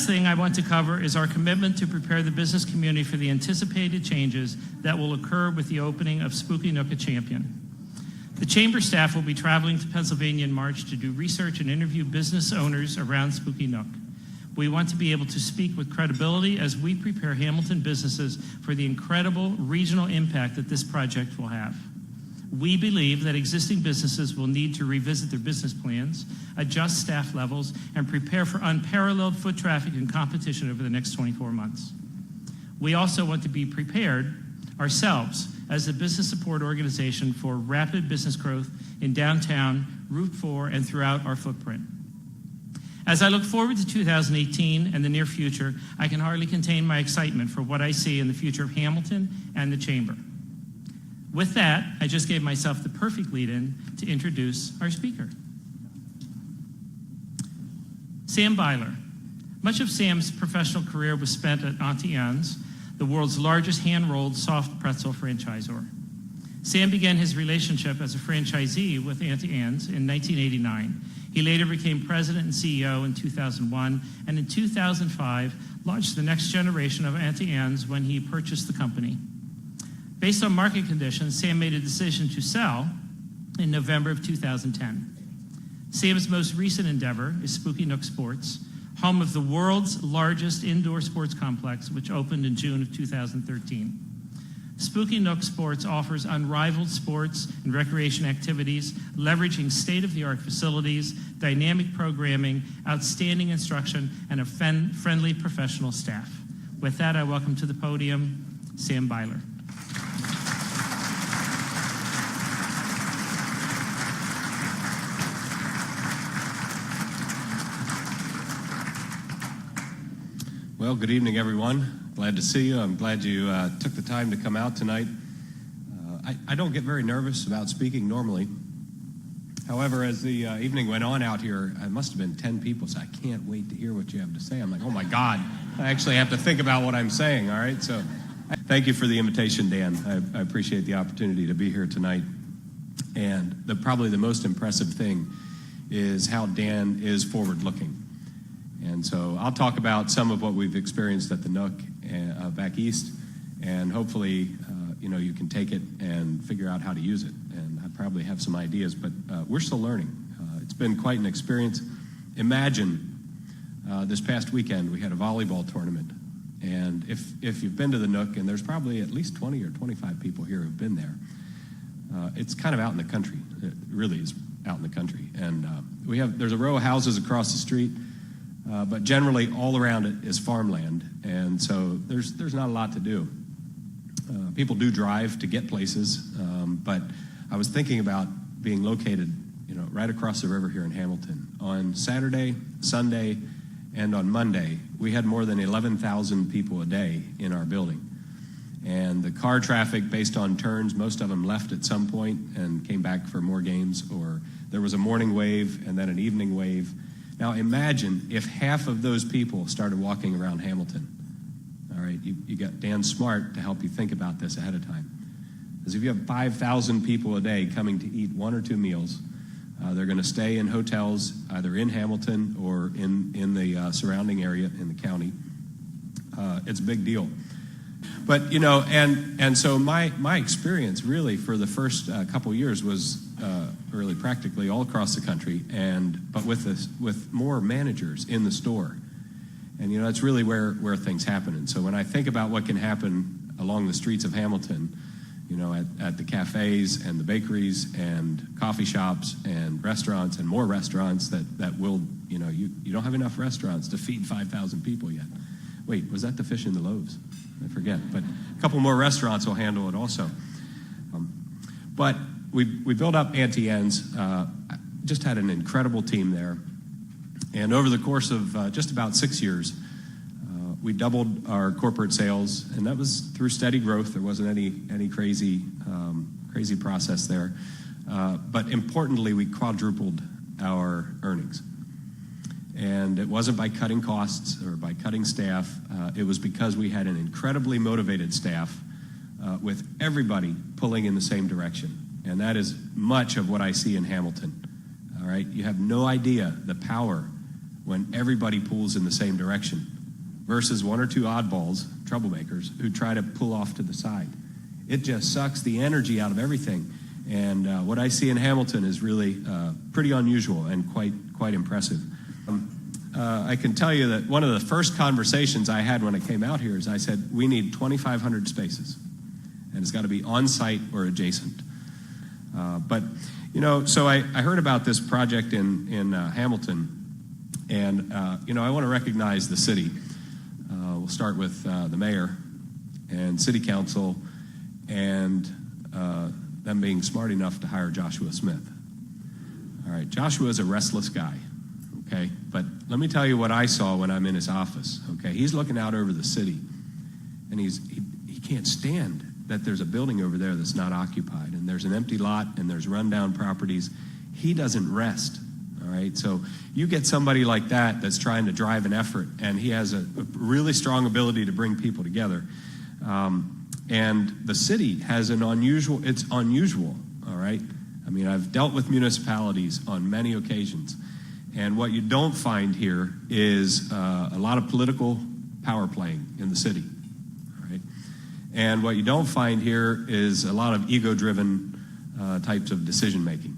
last thing I want to cover is our commitment to prepare the business community for the anticipated changes that will occur with the opening of Spooky Nook at Champion. The Chamber staff will be traveling to Pennsylvania in March to do research and interview business owners around Spooky Nook. We want to be able to speak with credibility as we prepare Hamilton businesses for the incredible regional impact that this project will have. We believe that existing businesses will need to revisit their business plans, adjust staff levels, and prepare for unparalleled foot traffic and competition over the next 24 months. We also want to be prepared ourselves as a business support organization for rapid business growth in downtown, Route 4, and throughout our footprint. As I look forward to 2018 and the near future, I can hardly contain my excitement for what I see in the future of Hamilton and the Chamber. With that, I just gave myself the perfect lead-in to introduce our speaker. Sam Beiler. Much of Sam's professional career was spent at Auntie Anne's, the world's largest hand-rolled soft pretzel franchisor. Sam began his relationship as a franchisee with Auntie Anne's in 1989. He later became president and CEO in 2001, and in 2005 launched the next generation of Auntie Anne's when he purchased the company. Based on market conditions, Sam made a decision to sell in November of 2010. Sam's most recent endeavor is Spooky Nook Sports, home of the world's largest indoor sports complex, which opened in June of 2013. Spooky Nook Sports offers unrivaled sports and recreation activities, leveraging state-of-the-art facilities, dynamic programming, outstanding instruction, and a friendly professional staff. With that, I welcome to the podium Sam Beiler. Well, good evening, everyone. Glad to see you. I'm glad you took the time to come out tonight. I don't get very nervous about speaking normally. However, as the evening went on out here, I must have been 10 people, so I can't wait to hear what you have to say. I'm like, oh my God, I actually have to think about what I'm saying, all right? So thank you for the invitation, Dan. I appreciate the opportunity to be here tonight. And probably the most impressive thing is how Dan is forward-looking. And so I'll talk about some of what we've experienced at the Nook back east, and hopefully, you can take it and figure out how to use it. And I probably have some ideas, but we're still learning. It's been quite an experience. Imagine this past weekend we had a volleyball tournament, and if you've been to the Nook, and there's probably at least 20 or 25 people here who've been there, it's kind of out in the country. It really is out in the country, and there's a row of houses across the street. But generally, all around it is farmland, and so there's not a lot to do. People do drive to get places, but I was thinking about being located, right across the river here in Hamilton. On Saturday, Sunday, and on Monday, we had more than 11,000 people a day in our building. And the car traffic, based on turns, most of them left at some point and came back for more games, or there was a morning wave and then an evening wave. Now imagine if half of those people started walking around Hamilton. All right, you got Dan Smart to help you think about this ahead of time. Because if you have 5,000 people a day coming to eat one or two meals, they're going to stay in hotels either in Hamilton or in the surrounding area in the county. It's a big deal. But, and so my experience really for the first couple years was really practically all across the country, but with more managers in the store. And, that's really where things happen. And so when I think about what can happen along the streets of Hamilton, at the cafes and the bakeries and coffee shops and restaurants and more restaurants that will, you don't have enough restaurants to feed 5,000 people yet. Wait, was that the fish and the loaves? I forget, but a couple more restaurants will handle it also. But we built up Auntie Anne's, just had an incredible team there. And over the course of just about 6 years, we doubled our corporate sales, and that was through steady growth. There wasn't any crazy process there. But importantly, we quadrupled our earnings. And it wasn't by cutting costs or by cutting staff. It was because we had an incredibly motivated staff with everybody pulling in the same direction. And that is much of what I see in Hamilton. All right, you have no idea the power when everybody pulls in the same direction. versus one or two oddballs, troublemakers, who try to pull off to the side. It just sucks the energy out of everything. And what I see in Hamilton is really pretty unusual and quite impressive. I can tell you that one of the first conversations I had when I came out here is I said, we need 2,500 spaces, and it's got to be on-site or adjacent. So I heard about this project in Hamilton, and, I want to recognize the city. We'll start with the mayor and city council and them being smart enough to hire Joshua Smith. All right, Joshua is a restless guy, okay? But let me tell you what I saw when I'm in his office, okay? He's looking out over the city, and he can't stand that there's a building over there that's not occupied, and there's an empty lot, and there's rundown properties. He doesn't rest, all right? So you get somebody like that that's trying to drive an effort, and he has a really strong ability to bring people together. And the city has it's unusual, all right? I mean, I've dealt with municipalities on many occasions, and what you don't find here is a lot of political power playing in the city, all right? And what you don't find here is a lot of ego-driven types of decision-making.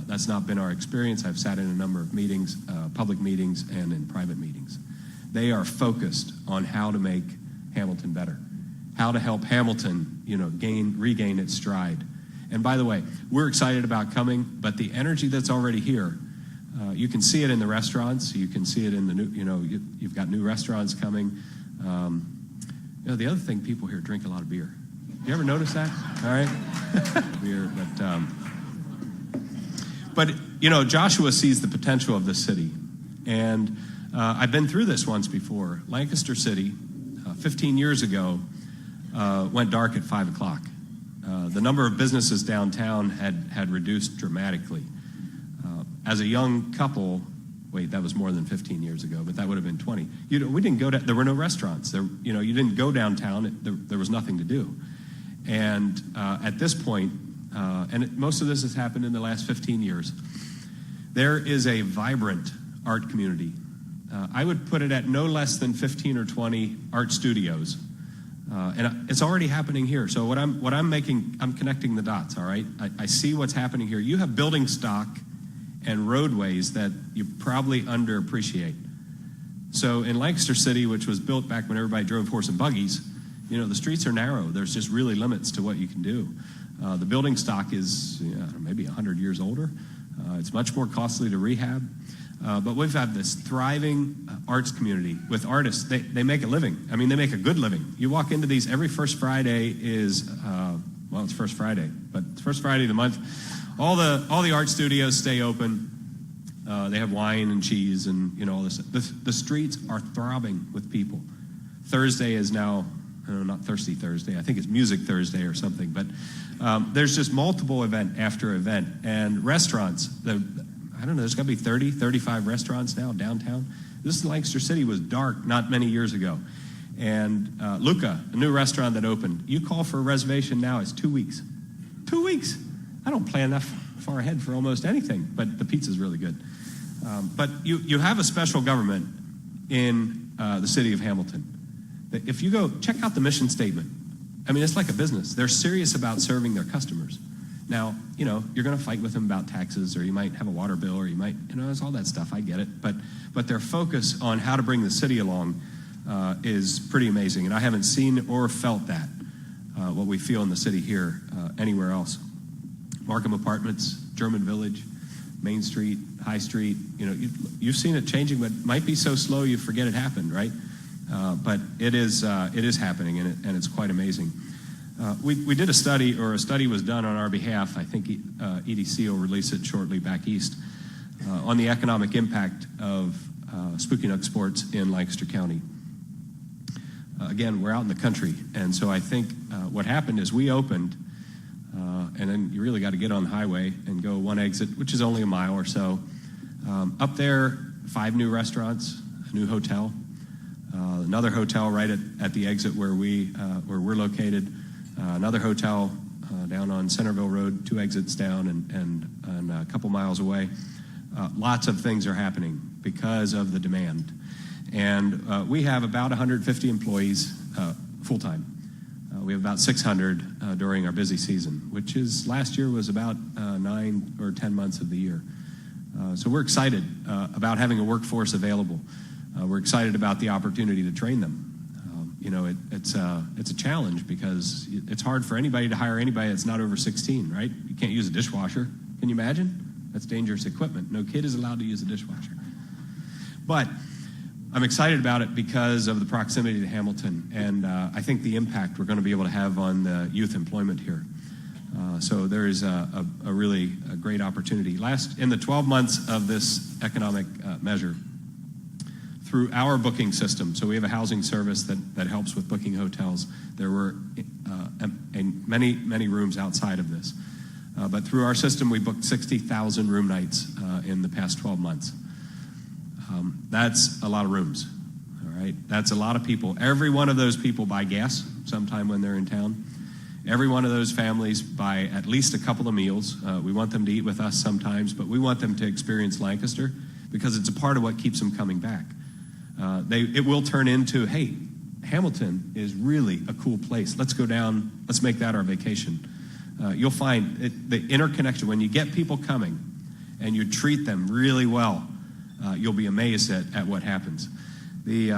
That's not been our experience. I've sat in a number of meetings, public meetings and in private meetings. They are focused on how to make Hamilton better, how to help Hamilton, regain its stride. And by the way, we're excited about coming, but the energy that's already here, you can see it in the restaurants. You can see it in the new, you've got new restaurants coming. The other thing, people here drink a lot of beer. You ever notice that? All right, beer, but Joshua sees the potential of this city, and I've been through this once before. Lancaster City, 15 years ago, went dark at 5 o'clock. The number of businesses downtown had reduced dramatically. As a young couple, that was more than 15 years ago, but that would have been 20. We didn't go there were no restaurants. You didn't go downtown. There was nothing to do. And at this point, most of this has happened in the last 15 years, there is a vibrant art community. I would put it at no less than 15 or 20 art studios. And it's already happening here. So I'm connecting the dots, all right? I see what's happening here. You have building stock and roadways that you probably underappreciate. So in Lancaster City, which was built back when everybody drove horse and buggies, the streets are narrow. There's just really limits to what you can do. The building stock is maybe 100 years older. It's much more costly to rehab. But we've had this thriving arts community with artists. They make a living. I mean, they make a good living. You walk into these, every first Friday is, it's First Friday, but it's first Friday of the month. All the art studios stay open. They have wine and cheese and, all this. The streets are throbbing with people. Thursday is now, not Thirsty Thursday. I think it's Music Thursday or something. But there's just multiple event after event. And restaurants, I don't know, there's got to be 30, 35 restaurants now downtown. This Lancaster City was dark not many years ago. And Luca, a new restaurant that opened, you call for a reservation now, it's 2 weeks. 2 weeks. I don't plan that far ahead for almost anything, but the pizza's really good. But you have a special government in the city of Hamilton. If you go, check out the mission statement. I mean, it's like a business. They're serious about serving their customers. Now, you're going to fight with them about taxes, or you might have a water bill, or you might, it's all that stuff. I get it. But their focus on how to bring the city along is pretty amazing. And I haven't seen or felt that, what we feel in the city here, anywhere else. Markham Apartments, German Village, Main Street, High Street, you've seen it changing, but it might be so slow you forget it happened, right? But it is happening, and it's quite amazing. We did a study, or a study was done on our behalf. I think EDC will release it shortly back east, on the economic impact of Spooky Nook Sports in Lancaster County. Again, we're out in the country, and so I think what happened is we opened, and then you really got to get on the highway and go one exit, which is only a mile or so. Up there, 5 new restaurants, a new hotel, another hotel right at the exit where we're located, another hotel down on Centerville Road, 2 exits down and a couple miles away. Lots of things are happening because of the demand. And we have about 150 employees full-time. We have about 600 during our busy season, which is last year was about 9 or 10 months of the year. So we're excited about having a workforce available. We're excited about the opportunity to train them. It's a challenge because it's hard for anybody to hire anybody that's not over 16, right? You can't use a dishwasher. Can you imagine? That's dangerous equipment. No kid is allowed to use a dishwasher. But I'm excited about it because of the proximity to Hamilton, and I think the impact we're going to be able to have on the youth employment here. So there is a really great opportunity. In the 12 months of this economic measure, through our booking system, so we have a housing service that helps with booking hotels. There were many rooms outside of this. But through our system, we booked 60,000 room nights in the past 12 months. That's a lot of rooms, all right? That's a lot of people. Every one of those people buy gas sometime when they're in town. Every one of those families buy at least a couple of meals. We want them to eat with us sometimes, but we want them to experience Lancaster because it's a part of what keeps them coming back. It will turn into, hey, Hamilton is really a cool place. Let's go down. Let's make that our vacation. You'll find the interconnection. When you get people coming and you treat them really well, you'll be amazed at what happens. The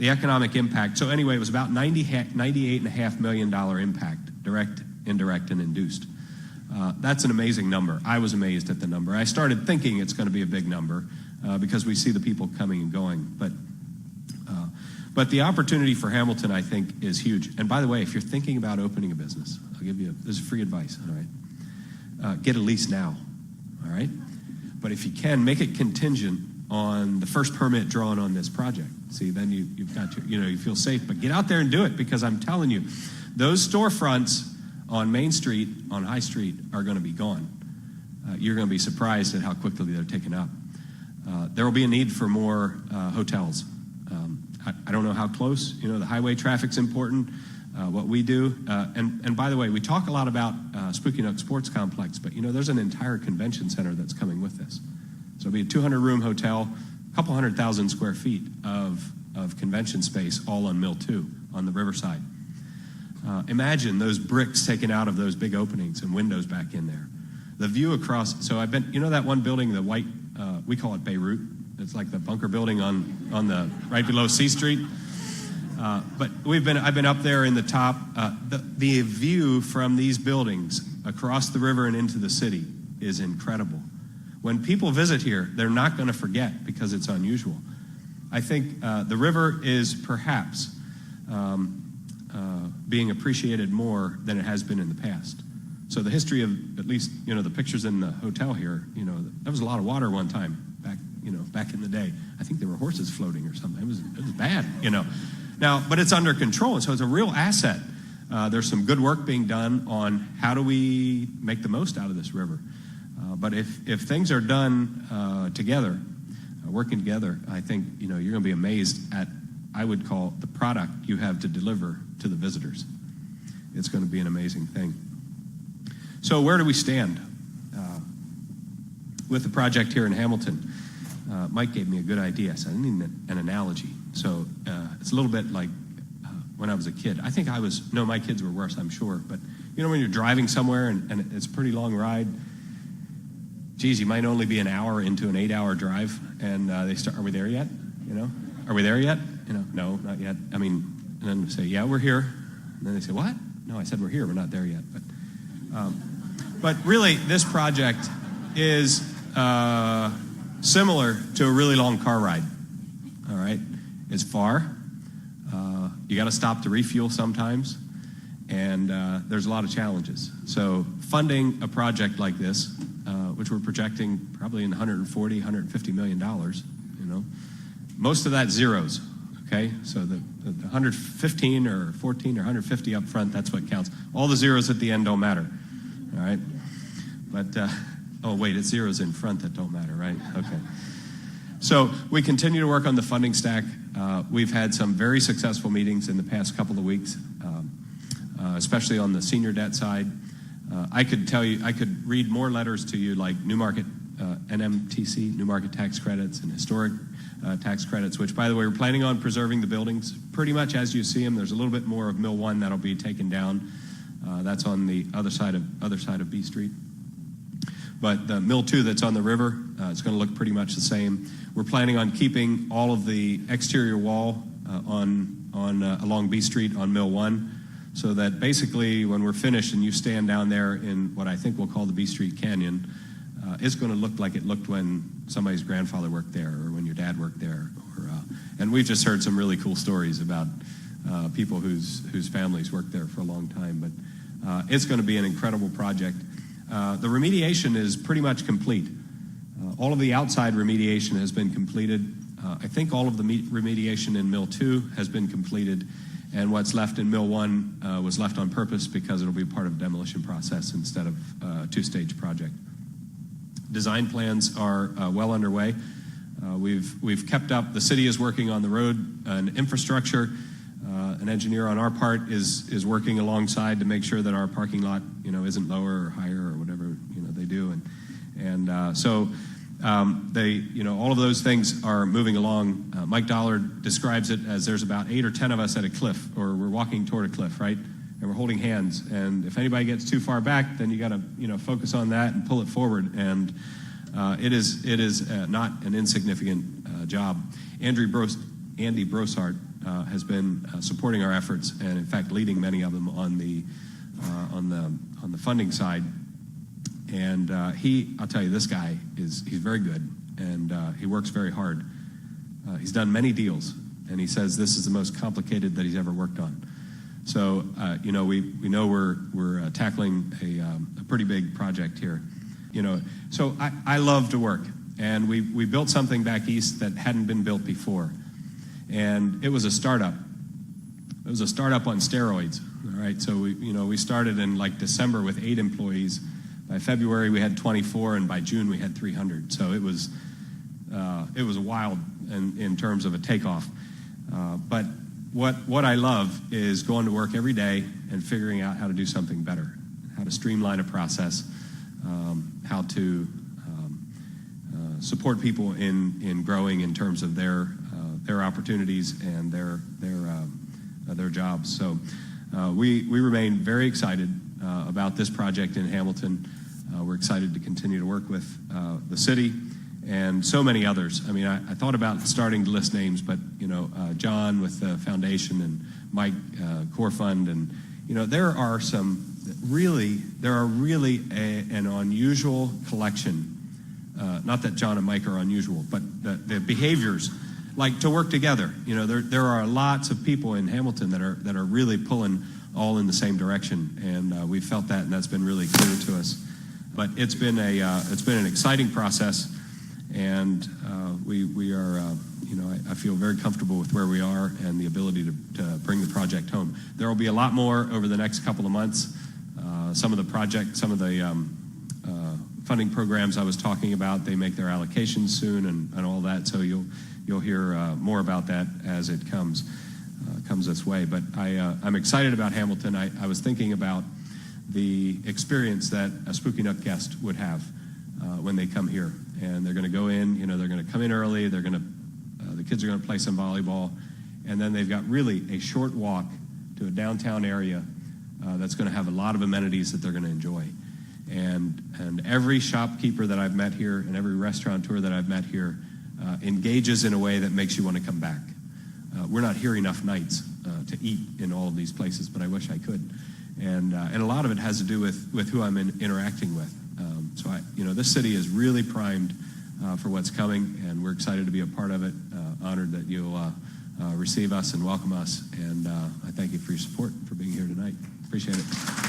economic impact. So anyway, it was about $98.5 million impact, direct, indirect, and induced. That's an amazing number. I was amazed at the number. I started thinking it's going to be a big number because we see the people coming and going. But the opportunity for Hamilton, I think, is huge. And by the way, if you're thinking about opening a business, I'll give you this is free advice. All right, get a lease now. All right, but if you can, make it contingent on the first permit drawn on this project. See, then you've got you feel safe. But get out there and do it because I'm telling you, those storefronts on Main Street, on High Street, are going to be gone. You're going to be surprised at how quickly they're taken up. There will be a need for more hotels. I don't know how close. The highway traffic's important. What we do, and by the way, we talk a lot about Spooky Nook Sports Complex, but there's an entire convention center that's coming with this. So it'll be a 200-room hotel, a couple 100,000 square feet of convention space, all on Mill 2 on the riverside. Imagine those bricks taken out of those big openings and windows back in there. The view across. So I've been. That one building, the white. We call it Beirut. It's like the bunker building on the right below C Street. But I've been up there in the top. The view from these buildings across the river and into the city is incredible. When people visit here, they're not going to forget because it's unusual. I think the river is perhaps being appreciated more than it has been in the past. So the history of, at least, the pictures in the hotel here, there was a lot of water one time back in the day. I think there were horses floating or something. It was bad, Now, but it's under control, and so it's a real asset. There's some good work being done on how do we make the most out of this river. But if things are done together, working together, I think, you're going to be amazed at, I would call, the product you have to deliver to the visitors. It's going to be an amazing thing. So where do we stand with the project here in Hamilton? Mike gave me a good idea. So I need an analogy. So it's a little bit like when I was a kid. My kids were worse, I'm sure. But when you're driving somewhere and it's a pretty long ride, geez, you might only be an hour into an 8-hour drive, and they start, are we there yet? Are we there yet? No, not yet. And then they say, yeah, we're here. And then they say, what? No, I said we're here. We're not there yet. But really, this project is similar to a really long car ride. All right, it's far. You got to stop to refuel sometimes, and there's a lot of challenges. So funding a project like this, which we're projecting probably in $140, $150 million, most of that zeros. Okay, so the 115 or 14 or 150 up front, that's what counts. All the zeros at the end don't matter. All right, but it's zeros in front that don't matter, right? Okay. So we continue to work on the funding stack. We've had some very successful meetings in the past couple of weeks, especially on the senior debt side. I could read more letters to you like Newmarket NMTC, New Market Tax Credits, and historic tax credits, which, by the way, we're planning on preserving the buildings pretty much as you see them. There's a little bit more of Mill 1 that'll be taken down. That's on the other side of B Street. But the Mill 2 that's on the river, it's going to look pretty much the same. We're planning on keeping all of the exterior wall along B Street on Mill 1, so that basically when we're finished and you stand down there in what I think we'll call the B Street Canyon, it's going to look like it looked when somebody's grandfather worked there or when your dad worked there. And we've just heard some really cool stories about people whose families worked there for a long time. But it's going to be an incredible project. The remediation is pretty much complete. All of the outside remediation has been completed. I think all of the remediation in Mill 2 has been completed, and what's left in Mill 1 was left on purpose because it'll be part of a demolition process instead of a two-stage project. Design plans are well underway. We've kept up. The city is working on the road and infrastructure. An engineer on our part is working alongside to make sure that our parking lot, isn't lower or higher or whatever, they do. So all of those things are moving along. Mike Dollard describes it as there's about 8 or 10 of us at a cliff, or we're walking toward a cliff, right? And we're holding hands. And if anybody gets too far back, then you got to, focus on that and pull it forward. And it is not an insignificant job. Andy Brossart has been supporting our efforts and, in fact, leading many of them on the funding side. And I'll tell you, this guy he's very good, and he works very hard. He's done many deals, and he says this is the most complicated that he's ever worked on. So, we know we're tackling a pretty big project here. So I love to work, and we built something back east that hadn't been built before, and it was a startup. It was a startup on steroids. All right, so we started in like December with 8 employees. By February we had 24, and by June we had 300. So it was wild in terms of a takeoff. But what I love is going to work every day and figuring out how to do something better, how to streamline a process, how to support people in growing in terms of their opportunities and their jobs. So we remain very excited about this project in Hamilton. We're excited to continue to work with the city and so many others. I mean, I thought about starting to list names, but John with the foundation and Mike Core Fund, and there are really an unusual collection. Not that John and Mike are unusual, but the behaviors, like to work together. There are lots of people in Hamilton that are really pulling all in the same direction, and we've felt that, and that's been really clear to us. But it's been an exciting process, and we are I feel very comfortable with where we are and the ability to bring the project home. There will be a lot more over the next couple of months. Some of the funding programs I was talking about, they make their allocations soon and all that. So you'll hear more about that as it comes this way. But I'm excited about Hamilton. I was thinking about the experience that a Spooky Nook guest would have when they come here, and they're going to go in. They're going to come in early. The kids are going to play some volleyball, and then they've got really a short walk to a downtown area that's going to have a lot of amenities that they're going to enjoy. And every shopkeeper that I've met here and every restaurateur that I've met here engages in a way that makes you want to come back. We're not here enough nights to eat in all of these places, but I wish I could. And a lot of it has to do with who I'm interacting with. So this city is really primed for what's coming, and we're excited to be a part of it. Honored that you'll receive us and welcome us, and I thank you for your support, for being here tonight. Appreciate it.